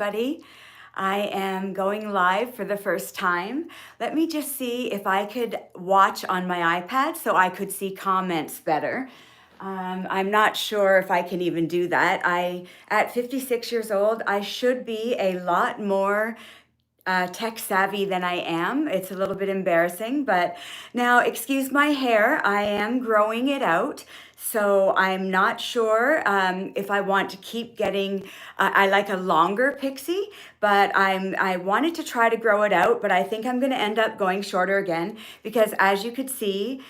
Buddy. I am going live for the first time. Let me just see if I could watch on my iPad so I could see comments better. I'm not sure if I can even do that. At 56 years old, I should be a lot more tech savvy than I am. It's a little bit embarrassing, but now excuse my hair. I am growing it out. So I'm not sure if I want to keep getting, I like a longer pixie, but I wanted to try to grow it out, but I think I'm going to end up going shorter again because as you could see,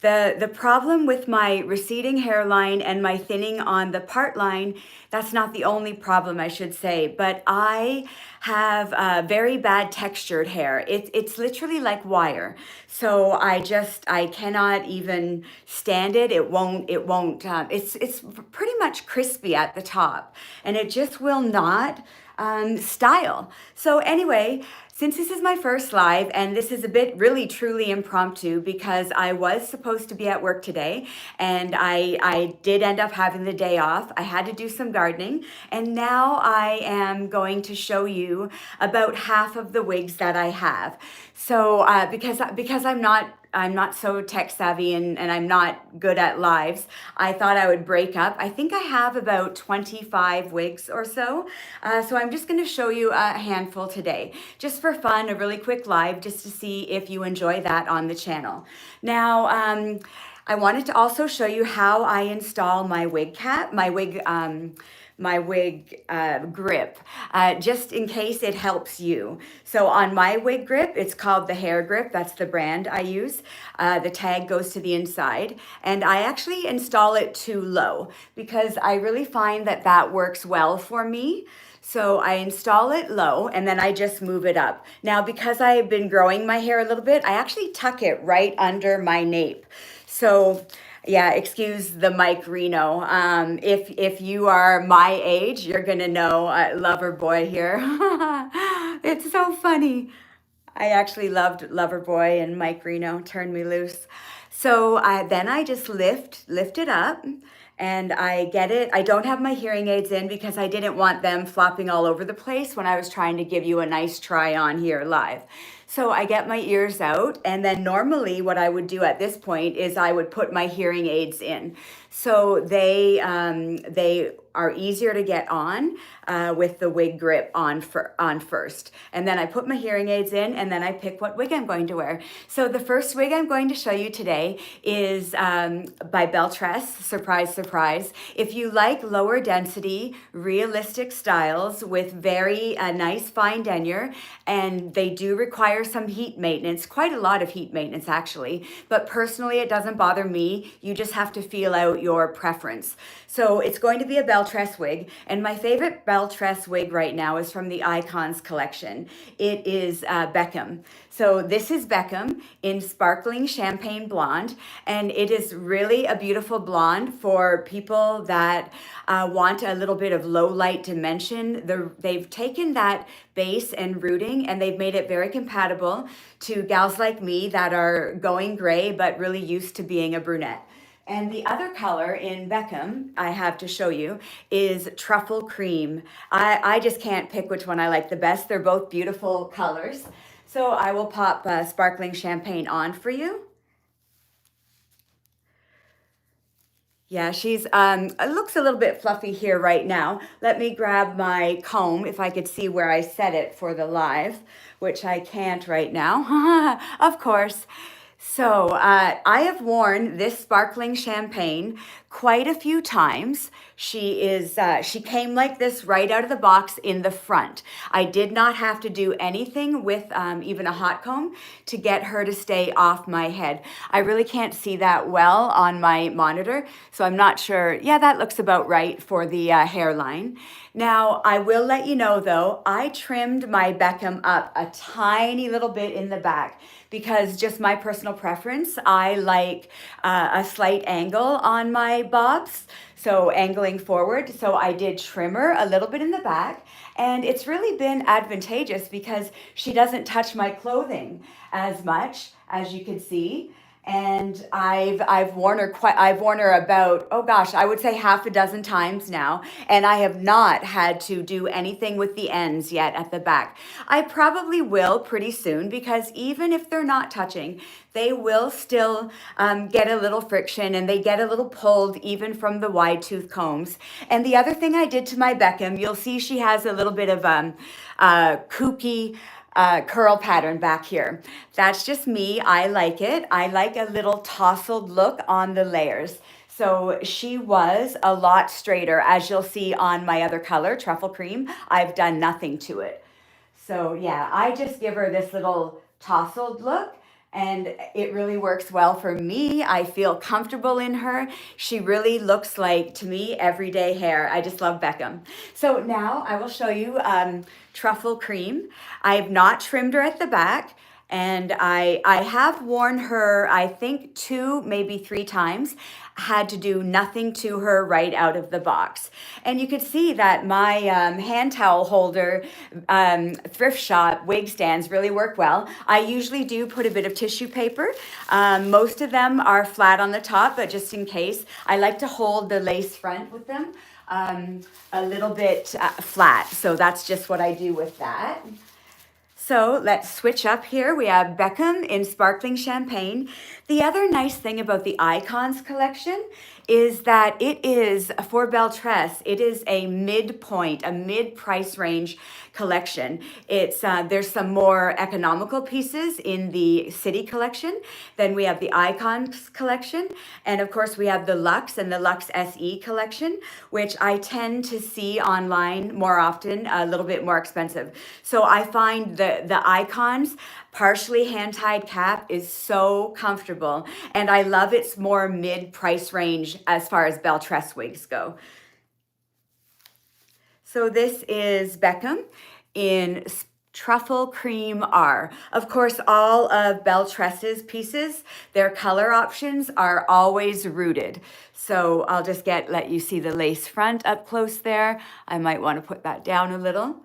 the problem with my receding hairline and my thinning on the part line, that's not the only problem, I should say, but I have very bad textured hair. It's literally like wire. So I cannot even stand it. It's pretty much crispy at the top and it just will not style. So anyway, since this is my first live and this is a bit really truly impromptu because I was supposed to be at work today and I did end up having the day off. I had to do some gardening and now I am going to show you about half of the wigs that I have. So because I'm not so tech savvy and I'm not good at lives, I thought I would break up. I think I have about 25 wigs or so. So I'm just going to show you a handful today, just for fun, a really quick live, just to see if you enjoy that on the channel. Now, I wanted to also show you how I install my wig cap, my wig grip, just in case it helps you. So on my wig grip, it's called the hair grip. That's the brand I use. The tag goes to the inside and I actually install it too low because I really find that that works well for me. So I install it low and then I just move it up. Now, because I've been growing my hair a little bit, I actually tuck it right under my nape. So yeah, excuse the Mike Reno. If you are my age, you're gonna know Lover Boy here. It's so funny. I actually loved Loverboy and Mike Reno, Turn Me Loose. So then I just lift it up and I get it. I don't have my hearing aids in because I didn't want them flopping all over the place when I was trying to give you a nice try on here live. So I get my ears out and then normally what I would do at this point is I would put my hearing aids in. So they are easier to get on with the wig grip on first. And then I put my hearing aids in and then I pick what wig I'm going to wear. So the first wig I'm going to show you today is by BelTress, surprise, surprise. If you like lower density, realistic styles with very nice fine denier, and they do require some heat maintenance, quite a lot of heat maintenance actually, but personally it doesn't bother me. You just have to feel out your preference. So it's going to be a BelTress wig, and my favorite BelTress wig right now is from the Icons collection. It is Beckham. So this is Beckham in sparkling champagne blonde, and it is really a beautiful blonde for people that want a little bit of low light dimension. They've taken that base and rooting and they've made it very compatible to gals like me that are going gray but really used to being a brunette. And the other color in Beckham I have to show you is Truffle Cream. I just can't pick which one I like the best. They're both beautiful colors. So I will pop sparkling champagne on for you. Yeah, it looks a little bit fluffy here right now. Let me grab my comb if I could see where I set it for the live, which I can't right now, of course. So I have worn this sparkling champagne quite a few times. She came like this right out of the box in the front. I did not have to do anything with even a hot comb to get her to stay off my head. I really can't see that well on my monitor, so I'm not sure. Yeah, that looks about right for the hairline. Now, I will let you know though, I trimmed my Beckham up a tiny little bit in the back because just my personal preference, I like a slight angle on my bobs, so angling forward. So I did trim her a little bit in the back, and it's really been advantageous because she doesn't touch my clothing as much as you can see. and I've worn her about, oh gosh, I would say half a dozen times now, and I have not had to do anything with the ends yet at the back. I probably will pretty soon, because even if they're not touching, they will still get a little friction, and they get a little pulled even from the wide tooth combs. And the other thing I did to my Beckham, you'll see she has a little bit of kooky curl pattern back here. That's just me. I like it. I like a little tousled look on the layers. So she was a lot straighter, as you'll see on my other color, Truffle Cream. I've done nothing to it. So yeah, I just give her this little tousled look, and it really works well for me. I feel comfortable in her. She really looks like, to me, everyday hair. I just love Beckham. So now I will show you Truffle Cream. I have not trimmed her at the back, and I have worn her, I think 2, maybe 3 times. Had to do nothing to her right out of the box. And you could see that my hand towel holder thrift shop wig stands really work well. I usually do put a bit of tissue paper. Most of them are flat on the top, but just in case, I like to hold the lace front with them a little bit flat. So that's just what I do with that. So let's switch up here. We have Beckham in Sparkling Champagne. The other nice thing about the Icons collection is that it is, for BelTress, it is a midpoint, a mid-price range collection. It's there's some more economical pieces in the City collection. Then we have the Icons collection. And of course, we have the Luxe and the Luxe SE collection, which I tend to see online more often, a little bit more expensive. So I find the Icons partially hand-tied cap is so comfortable, and I love its more mid-price range as far as BelTress wigs go. So this is Beckham in Truffle Cream R. Of course, all of BelTress's pieces, their color options are always rooted. So I'll just let you see the lace front up close there. I might want to put that down a little.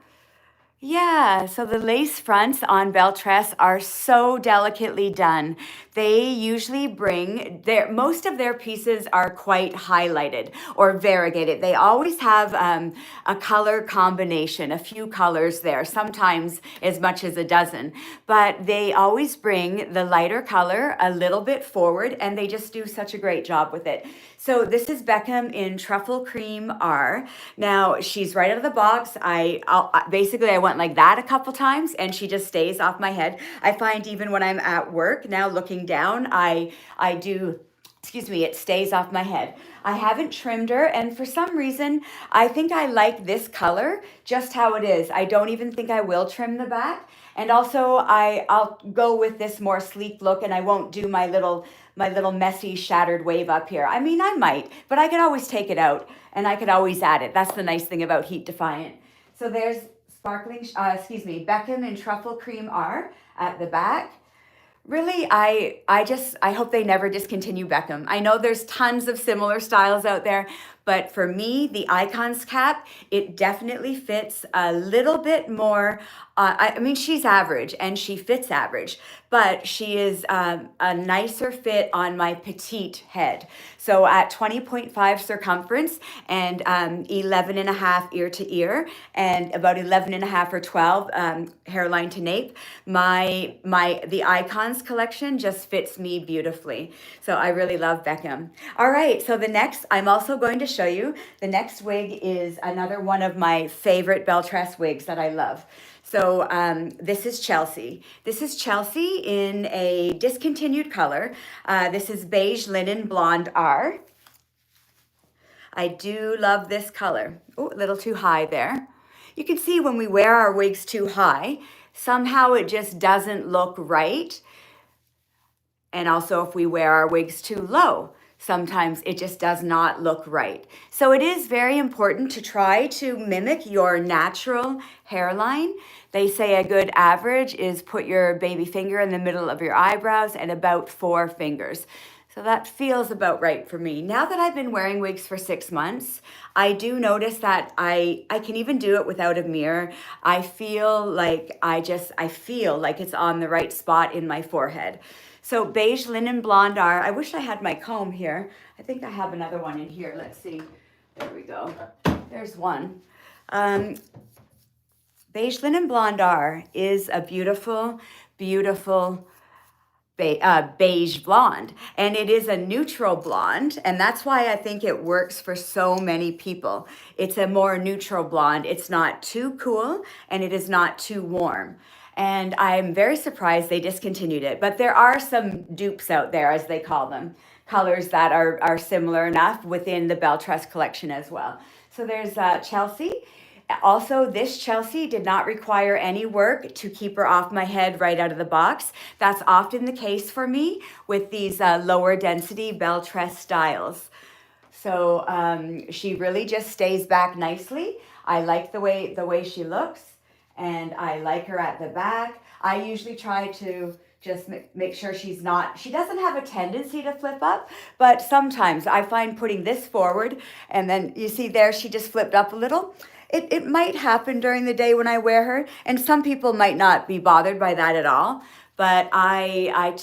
Yeah, so the lace fronts on BelTress are so delicately done. They usually bring most of their pieces are quite highlighted or variegated. They always have a color combination, a few colors there, sometimes as much as a dozen. But they always bring the lighter color a little bit forward, and they just do such a great job with it. So this is Beckham in Truffle Cream R. Now, she's right out of the box. Basically, I went like that a couple times, and she just stays off my head. I find even when I'm at work now looking down, I do, it stays off my head. I haven't trimmed her, and for some reason, I think I like this color just how it is. I don't even think I will trim the back. And also, I'll go with this more sleek look, and I won't do my little messy shattered wave up here. I mean, I might, but I could always take it out, and I could always add it. That's the nice thing about Heat Defiant. So there's Beckham in Truffle Cream R at the back. Really, I hope they never discontinue Beckham. I know there's tons of similar styles out there, but for me, the Icons cap, it definitely fits a little bit more. I mean, she's average and she fits average, but she is a nicer fit on my petite head. So at 20.5 circumference and 11.5 ear to ear, and about 11.5 or 12 hairline to nape, the Icons collection just fits me beautifully. So I really love Beckham. All right, so I'm also going to show you, the next wig is another one of my favorite BelTress wigs that I love. So this is Chelsea. This is Chelsea in a discontinued color. This is Beige Linen Blonde R. I do love this color. Oh, a little too high there. You can see when we wear our wigs too high, somehow it just doesn't look right. And also if we wear our wigs too low, sometimes it just does not look right. So it is very important to try to mimic your natural hairline. They say a good average is put your baby finger in the middle of your eyebrows and about 4 fingers. So that feels about right for me. Now that I've been wearing wigs for 6 months, I do notice that I can even do it without a mirror. I feel like I feel like it's on the right spot in my forehead. So beige linen blonde are, I wish I had my comb here. I think I have another one in here. Let's see. There we go. There's one. Beige linen blonde are is a beautiful, beautiful beige blonde, and it is a neutral blonde, and that's why I think it works for so many people. It's a more neutral blonde. It's not too cool and it is not too warm, and I'm very surprised they discontinued it, but there are some dupes out there, as they call them, colors that are similar enough within the BelTress collection as well. So there's Chelsea. Also, this Chelsea did not require any work to keep her off my head right out of the box. That's often the case for me with these lower density BelTress styles. So she really just stays back nicely. I like the way she looks, and I like her at the back. I usually try to just make sure she doesn't have a tendency to flip up, but sometimes I find putting this forward, and then you see there, she just flipped up a little. It might happen during the day when I wear her, and some people might not be bothered by that at all, but I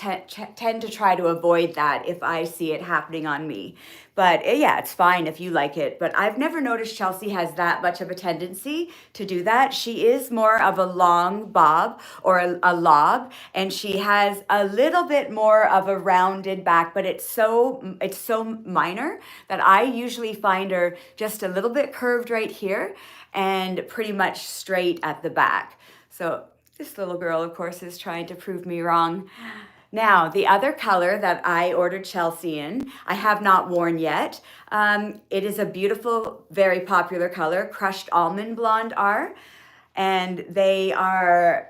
tend to try to avoid that if I see it happening on me. But yeah, it's fine if you like it, but I've never noticed Chelsea has that much of a tendency to do that. She is more of a long bob or a lob, and she has a little bit more of a rounded back, but it's so minor that I usually find her just a little bit curved right here and pretty much straight at the back. So this little girl, of course, is trying to prove me wrong. Now, the other color that I ordered Chelsea in, I have not worn yet. It is a beautiful, very popular color, crushed almond blonde are, and they are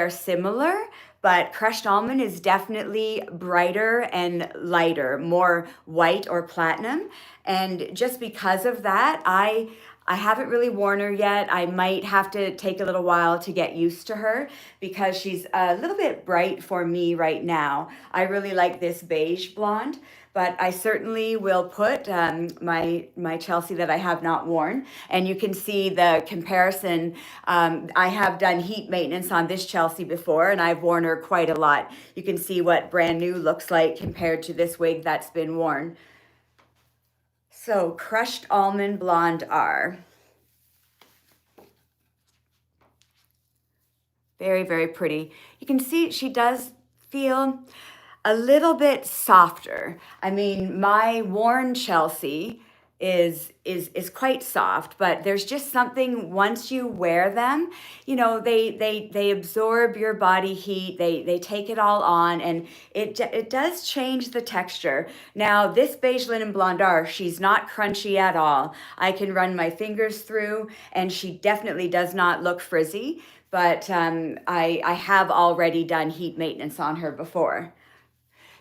similar, but crushed almond is definitely brighter and lighter, more white or platinum. And just because of that, I haven't really worn her yet. I might have to take a little while to get used to her because she's a little bit bright for me right now. I really like this beige blonde, but I certainly will put my Chelsea that I have not worn. And you can see the comparison. I have done heat maintenance on this Chelsea before, and I've worn her quite a lot. You can see what brand new looks like compared to this wig that's been worn. So crushed almond blonde are. Very, very pretty. You can see she does feel a little bit softer. I mean, my worn Chelsea is quite soft, but there's just something once you wear them, you know, they absorb your body heat, they take it all on, and it does change the texture. Now this beige linen blonde are, she's not crunchy at all. I can run my fingers through, and she definitely does not look frizzy, but I have already done heat maintenance on her before.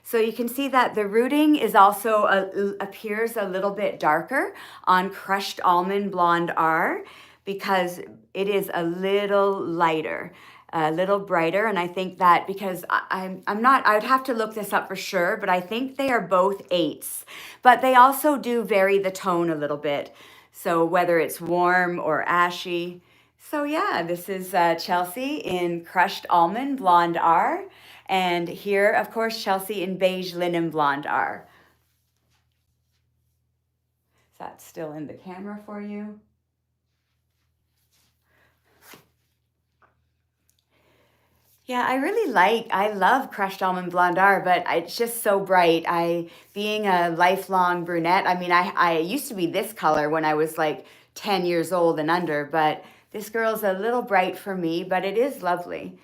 So you can see that the rooting is also appears a little bit darker on crushed almond blonde are because it is a little lighter, a little brighter. And I think that because I would have to look this up for sure, but I think they are both 8s, but they also do vary the tone a little bit. So whether it's warm or ashy. So yeah, this is Chelsea in crushed almond blonde are. And here, of course, Chelsea in beige linen blonde are. Is that still in the camera for you? Yeah, I love crushed almond blonde are, but it's just so bright. Being a lifelong brunette, I mean, I used to be this color when I was like 10 years old and under, but this girl's a little bright for me, but it is lovely.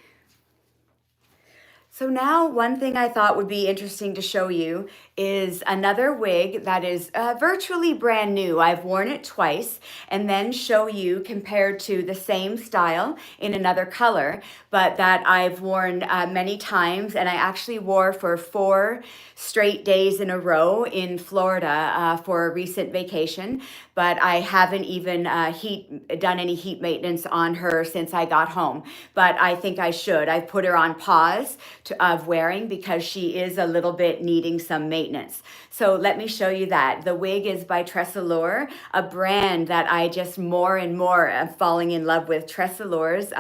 So now one thing I thought would be interesting to show you is another wig that is virtually brand new. I've worn it twice and then show you compared to the same style in another color, but that I've worn many times, and I actually wore for 4 straight days in a row in Florida for a recent vacation, but I haven't even done any heat maintenance on her since I got home, but I think I should. I put her on pause of wearing because she is a little bit needing some maintenance. So let me show you that. The wig is by Truffle, a brand that I just more and more am falling in love with. Truffle's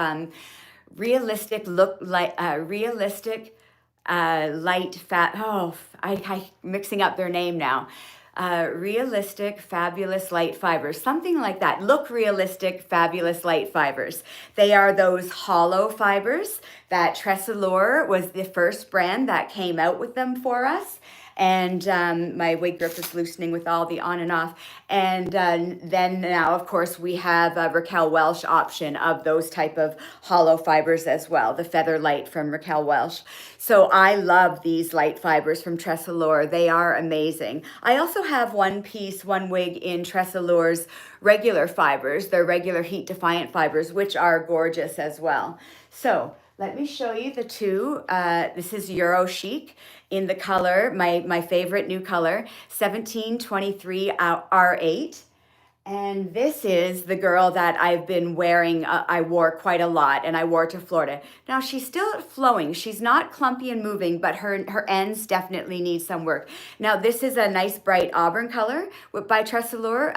realistic look, like realistic light fat. Oh, I mixing up their name now. Realistic fabulous light fibers, something like that. Look realistic fabulous light fibers. They are those hollow fibers that Truffle was the first brand that came out with them for us. And my wig grip is loosening with all the on and off. And then now, of course, we have a Raquel Welch option of those type of hollow fibers as well, the Feather Light from Raquel Welch. So I love these light fibers from Truffle. They are amazing. I also have one wig in Truffle's regular fibers, their regular heat defiant fibers, which are gorgeous as well. So let me show you the two. This is Eurochic in the color, my favorite new color, 1723 R8. And this is the girl that I've been wearing, I wore quite a lot, and I wore to Florida. Now she's still flowing. She's not clumpy and moving, but her ends definitely need some work. Now this is a nice bright auburn color by Truffle,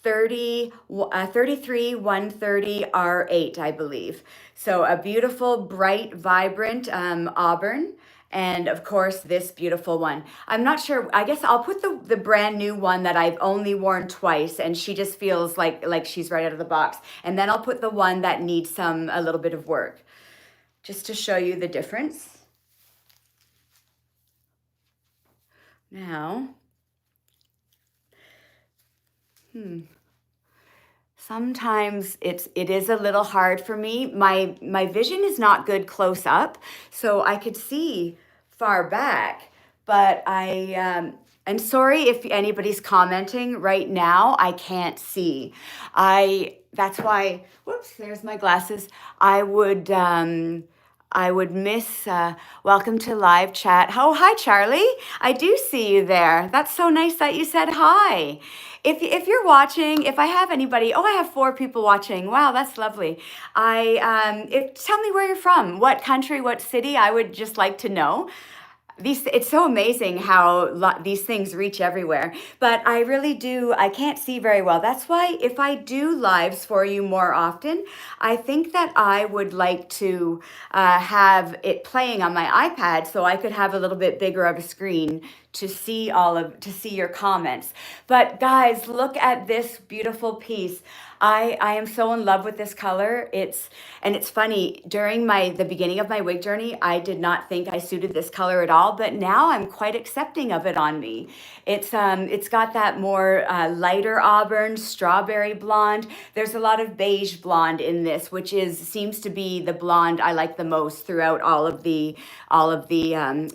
33 130 R8, I believe. So a beautiful, bright, vibrant auburn. And of course, this beautiful one. I'm not sure, I guess I'll put the brand new one that I've only worn twice, and she just feels like she's right out of the box. And then I'll put the one that needs a little bit of work, just to show you the difference. Now, sometimes it is a little hard for me. My vision is not good close up, so I could see far back, but I'm sorry if anybody's commenting right now. I can't see. That's why, whoops, there's my glasses. I would miss, welcome to live chat. Oh, hi, Charlie. I do see you there. That's so nice that you said hi. If you're watching, if I have anybody, I have 4 people watching. Wow, that's lovely. Tell me where you're from, what country, what city. I would just like to know. It's so amazing how these things reach everywhere, but I really do, I can't see very well. That's why if I do lives for you more often, I think that I would like to have it playing on my iPad so I could have a little bit bigger of a screen to see your comments. But guys, look at this beautiful piece. I am so in love with this color. It's funny, during the beginning of my wig journey, I did not think I suited this color at all, but now I'm quite accepting of it on me. It's got that more lighter auburn, strawberry blonde. There's a lot of beige blonde in this, which seems to be the blonde I like the most throughout all of the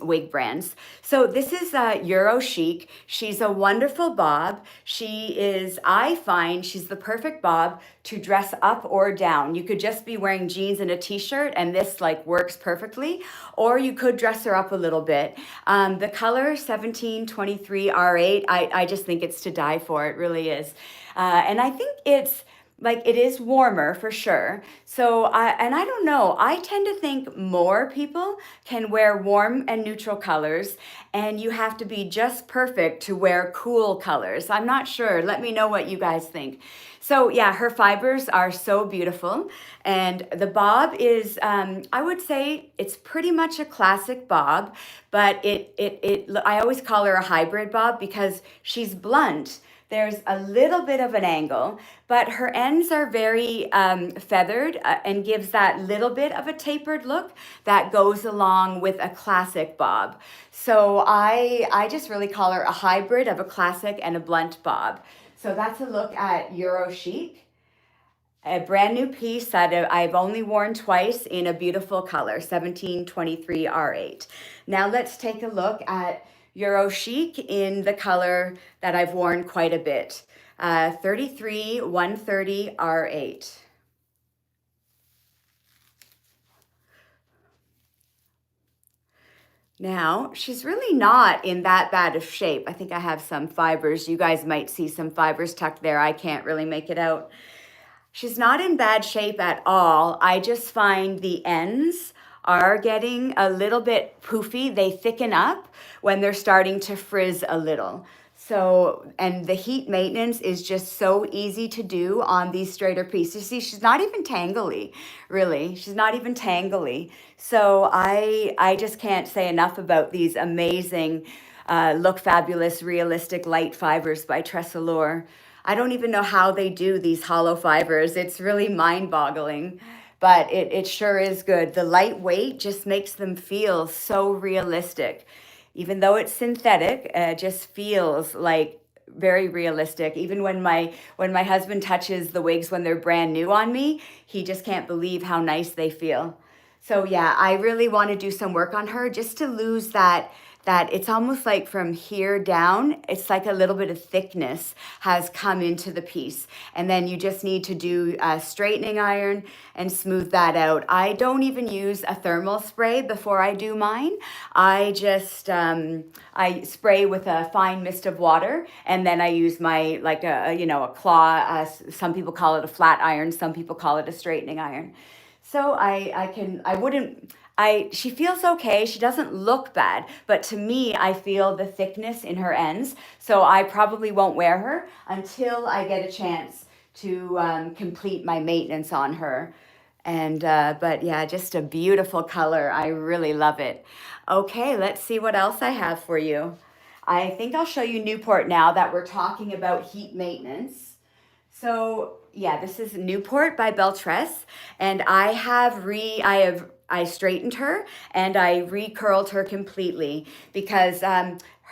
wig brands. So this is Eurochic. She's a wonderful bob. I find she's the perfect bob to dress up or down. You could just be wearing jeans and a t-shirt and this works perfectly, or you could dress her up a little bit. The color 1723 R8, I just think it's to die for. It really is. And I think it is warmer for sure. So, I don't know, I tend to think more people can wear warm and neutral colors, and you have to be just perfect to wear cool colors. I'm not sure. Let me know what you guys think. So yeah, her fibers are so beautiful. And the bob is, I would say it's pretty much a classic bob, but I always call her a hybrid bob because she's blunt. There's a little bit of an angle, but her ends are very feathered and gives that little bit of a tapered look that goes along with a classic bob. So I just really call her a hybrid of a classic and a blunt bob. So that's a look at Eurochic, a brand new piece that I've only worn twice in a beautiful color, 1723 R8. Now let's take a look at Eurochic in the color that I've worn quite a bit, 33 130 R8. Now, she's really not in that bad of shape. I think I have some fibers. You guys might see some fibers tucked there. I can't really make it out. She's not in bad shape at all. I just find the ends are getting a little bit poofy. They thicken up when they're starting to frizz a little. So, and the heat maintenance is just so easy to do on these straighter pieces. See, she's not even tangly, really. She's not even tangly. So I just can't say enough about these amazing, look fabulous, realistic light fibers by Tressalure. I don't even know how they do these hollow fibers. It's really mind-boggling, but it sure is good. The lightweight just makes them feel so realistic. Even though it's synthetic, it just feels like very realistic. Even when my husband touches the wigs when they're brand new on me, he just can't believe how nice they feel. So yeah, I really want to do some work on her just to lose that it's almost like from here down, it's like a little bit of thickness has come into the piece. And then you just need to do a straightening iron and smooth that out. I don't even use a thermal spray before I do mine. I just, I spray with a fine mist of water, and then I use my, like a claw, some people call it a flat iron, some people call it a straightening iron. So she feels okay. She doesn't look bad, but to me, I feel the thickness in her ends. So I probably won't wear her until I get a chance to complete my maintenance on her. And, but yeah, just a beautiful color. I really love it. Okay, let's see what else I have for you. I think I'll show you Newport now that we're talking about heat maintenance. So yeah, this is Newport by BelTress, and I straightened her and I recurled her completely because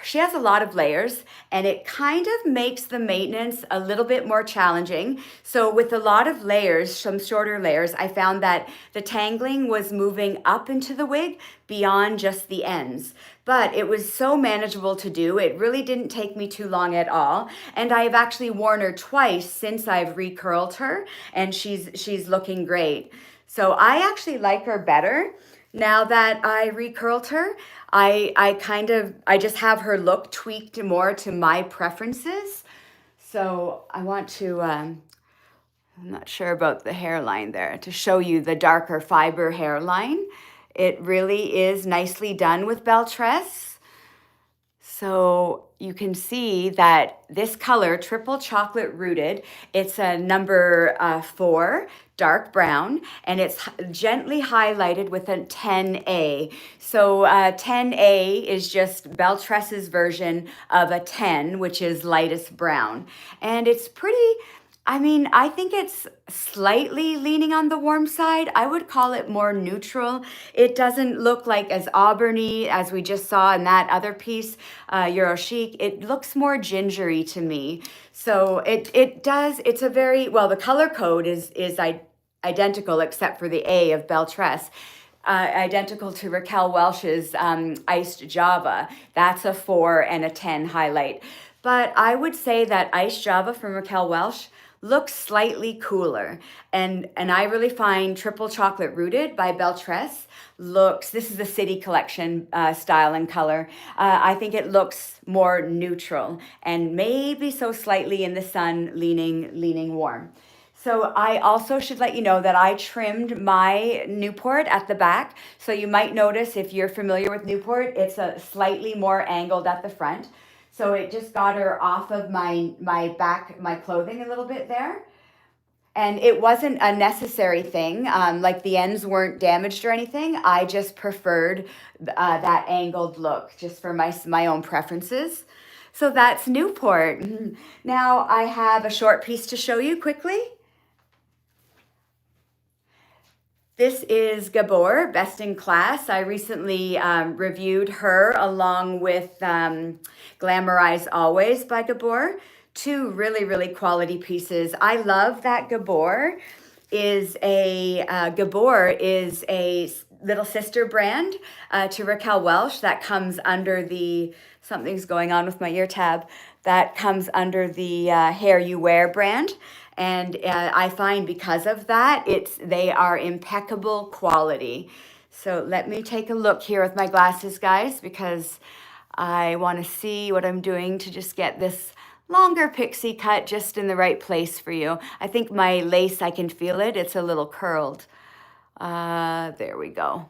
she has a lot of layers, and it kind of makes the maintenance a little bit more challenging. So with a lot of layers, some shorter layers, I found that the tangling was moving up into the wig beyond just the ends. But it was so manageable to do. It really didn't take me too long at all. And I've actually worn her twice since I've recurled her, and she's looking great. So I actually like her better now that I recurled her. I just have her look tweaked more to my preferences. So I want to, I'm not sure about the hairline there, to show you the darker fiber hairline. It really is nicely done with BelTress. So you can see that this color, Triple Chocolate Rooted, it's a number 4, dark brown, and it's gently highlighted with a 10A. So 10A is just BelTress's version of a 10, which is lightest brown. And it's pretty, I mean, I think it's slightly leaning on the warm side. I would call it more neutral. It doesn't look like as auburny as we just saw in that other piece, Eurochic. It looks more gingery to me. So it's a very, well, the color code is identical except for the A of BelTress. Identical to Raquel Welch's Iced Java. That's a 4 and a 10 highlight. But I would say that Iced Java from Raquel Welch looks slightly cooler. And I really find Triple Chocolate Rooted by BelTress this is the City Collection style and color. I think it looks more neutral and maybe so slightly in the sun leaning warm. So I also should let you know that I trimmed my Newport at the back. So you might notice, if you're familiar with Newport, it's a slightly more angled at the front. So it just got her off of my back, my clothing a little bit there. And it wasn't a necessary thing, like the ends weren't damaged or anything. I just preferred that angled look just for my own preferences. So that's Newport. Now I have a short piece to show you quickly. This is Gabor, Best in Class. I recently reviewed her along with Glamorize Always by Gabor. 2 really, really quality pieces. I love that Gabor is a little sister brand to Raquel Welch that comes under the, something's going on with my ear tab, that comes under the Hair You Wear brand. And I find because of that, they are impeccable quality. So let me take a look here with my glasses, guys, because I want to see what I'm doing to just get this longer pixie cut just in the right place for you. I think my lace, I can feel it. It's a little curled. There we go.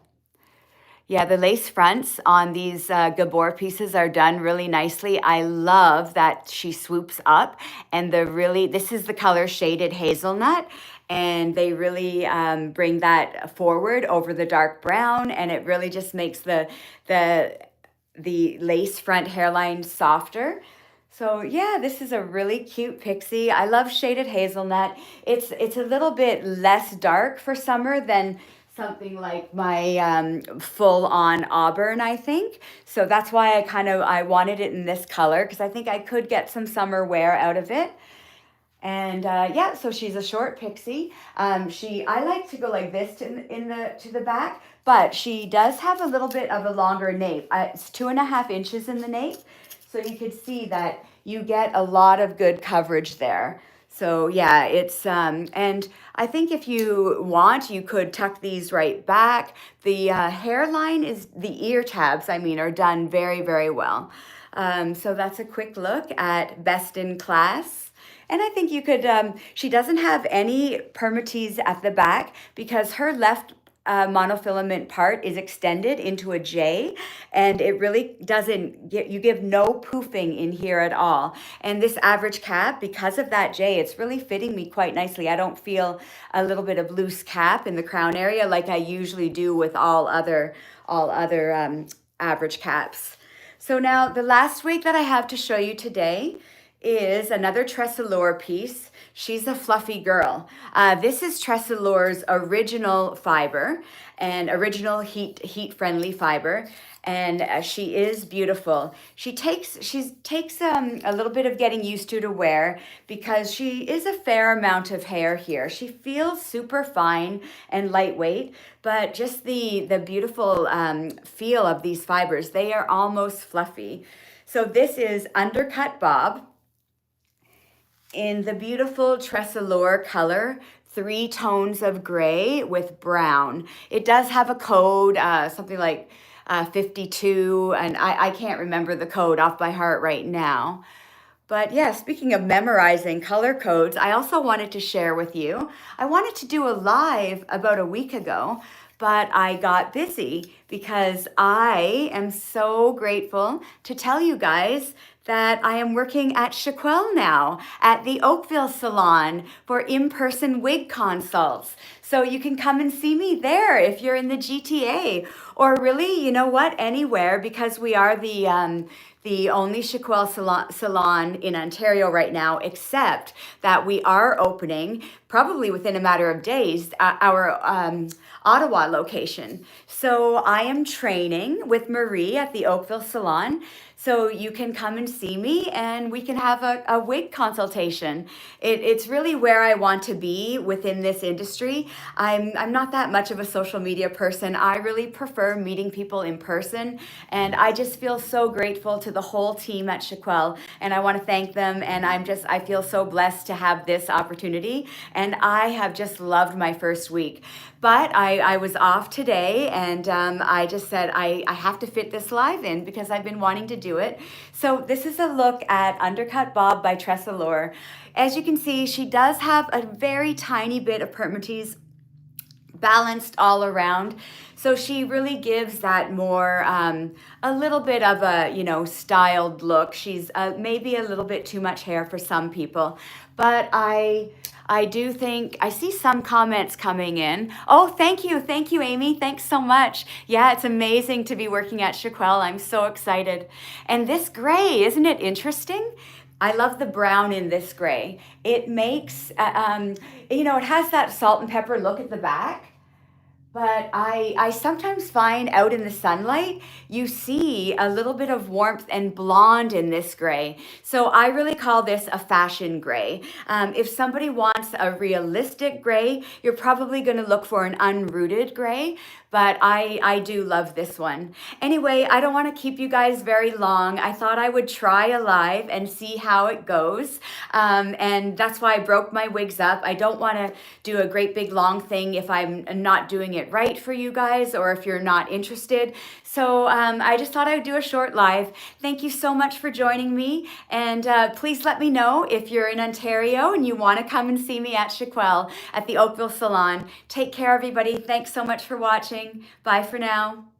Yeah, the lace fronts on these Gabor pieces are done really nicely. I love that she swoops up, and this is the color Shaded Hazelnut, and they really bring that forward over the dark brown, and it really just makes the the lace front hairline softer. So yeah, this is a really cute pixie. I love Shaded Hazelnut. It's a little bit less dark for summer than something like my full on auburn, I think. So that's why I wanted it in this color, because I think I could get some summer wear out of it. And yeah, so she's a short pixie. I like to go like this to the back, but she does have a little bit of a longer nape. It's 2.5 inches in the nape, so you could see that you get a lot of good coverage there. So yeah, it's and I think if you want, you could tuck these right back. The hairline the ear tabs, I mean, are done very, very well. So that's a quick look at Best in Class. And I think you could, she doesn't have any permatease at the back because her left monofilament part is extended into a J, and it really you give no poofing in here at all. And this average cap, because of that J, it's really fitting me quite nicely. I don't feel a little bit of loose cap in the crown area like I usually do with all other average caps. So now the last wig that I have to show you today is another Tressallure piece. She's a fluffy girl. This is Tressallures' original fiber and original heat-friendly fiber, and she is beautiful. She takes a little bit of getting used to wear because she is a fair amount of hair here. She feels super fine and lightweight, but just the beautiful feel of these fibers, they are almost fluffy. So this is Undercut Bob in the beautiful Tressallure color, 3 tones of gray with brown. It does have a code, something like 52, and I can't remember the code off by heart right now. But yeah, speaking of memorizing color codes, I also wanted to share with you. I wanted to do a live about a week ago, but I got busy because I am so grateful to tell you guys that I am working at Shaquelle now at the Oakville Salon for in-person wig consults. So you can come and see me there if you're in the GTA, or really, you know what, anywhere, because we are the only Shaquelle salon in Ontario right now, except that we are opening, probably within a matter of days, our Ottawa location. So I am training with Marie at the Oakville Salon. So you can come and see me and we can have a wig consultation. It's really where I want to be within this industry. I'm not that much of a social media person. I really prefer meeting people in person. And I just feel so grateful to the whole team at Shaquelle. And I want to thank them. And I feel so blessed to have this opportunity. And I have just loved my first week. But I was off today, and I just said I have to fit this live in because I've been wanting to do it. So this is a look at Undercut Bob by Tressallure. As you can see, she does have a very tiny bit of permatease balanced all around. So she really gives that more, a little bit of a, styled look. She's maybe a little bit too much hair for some people, but I do think, I see some comments coming in. Oh, thank you, Amy, thanks so much. Yeah, it's amazing to be working at Shaquelle. I'm so excited. And this gray, isn't it interesting? I love the brown in this gray. It makes, it has that salt and pepper look at the back. But I sometimes find out in the sunlight, you see a little bit of warmth and blonde in this gray. So I really call this a fashion gray. If somebody wants a realistic gray, you're probably going to look for an unrooted gray. But I do love this one. Anyway, I don't want to keep you guys very long. I thought I would try a live and see how it goes. And that's why I broke my wigs up. I don't want to do a great big long thing if I'm not doing it right for you guys or if you're not interested. So I just thought I would do a short live. Thank you so much for joining me. And please let me know if you're in Ontario and you want to come and see me at Shaquelle at the Oakville Salon. Take care, everybody. Thanks so much for watching. Bye for now.